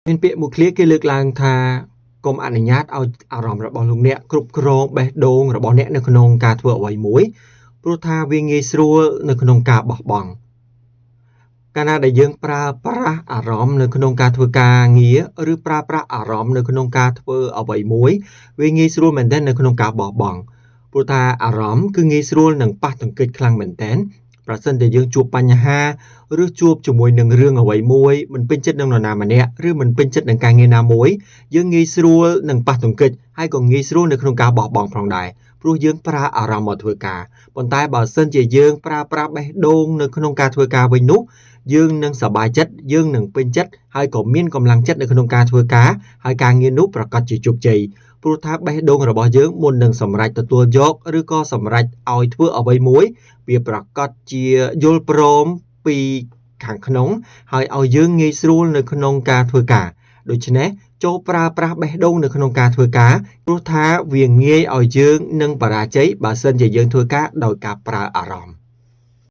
មានពាក្យមួយឃ្លាគេលើកឡើងថាកុំអនុញ្ញាតឲ្យអារម្មណ៍របស់លោកអ្នកគ្រប់គ្រងបេះដូងរបស់អ្នកនៅក្នុងការធ្វើអ្វីមួយព្រោះថាវាងាយស្រួលនៅក្នុងការបោះបង់កាលណាដែលយើងប្រើប្រាស់អារម្មណ៍នៅក្នុងការធ្វើការងារឬប្រើប្រាស់អារម្មណ៍នៅក្នុងការធ្វើអ្វីមួយវាងាយស្រួលមែនទែននៅក្នុងការបោះបង់ព្រោះថាអារម្មណ៍គឺងាយស្រួលនឹងប៉ះទង្គិចខ្លាំងមែនទែនប្រសិនតែយើងជួបបញ្ហាឬជួបជាមួយនឹងរឿងអ្វីមួយមិនពេញចិត្តនឹងនរណាម្នាក់ឬមិនពេញចិត្តនឹងការងារណាមួយយើងងាយស្រួលនឹងប៉ះទង្គិចហើយក៏ងាយស្រួលនៅក្នុងការបោះបង់ផងដែរព្រោះយើងប្រើអារម្មណ៍មកធ្វើការប៉ុន្តែបើសិនជាយើងប្រើប្រាស់បេះដូងនៅក្នុងការធ្វើការវិញនោះយើងនឹងសប្បាយចិត្តយើងនឹងពេញចិត្តហើយក៏មានកម្លាំងចិត្តនៅក្នុងការធ្វើការហើយការងារនោះប្រកាសជាជោគជ័យព្រោះថាបេះដូងរបស់យើងមុននឹងសម្រេចទទួលយកឬក៏សម្រេចឲ្យធ្វើអ្វីមួយវាប្រកាសជាយល់ព្រមពីខាងក្នុងហើយឲ្យយើងងាយស្រួលនៅក្នុងការធ្វើការដូច្នេះចូលប្រើប្រាស់បេះដូងនៅក្នុងការធ្វើការព្រោះថាវាងាយឲ្យយើងនឹងបរាជ័យបើសិនជាយើងធ្វើការដោយការប្រើអារម្មណ៍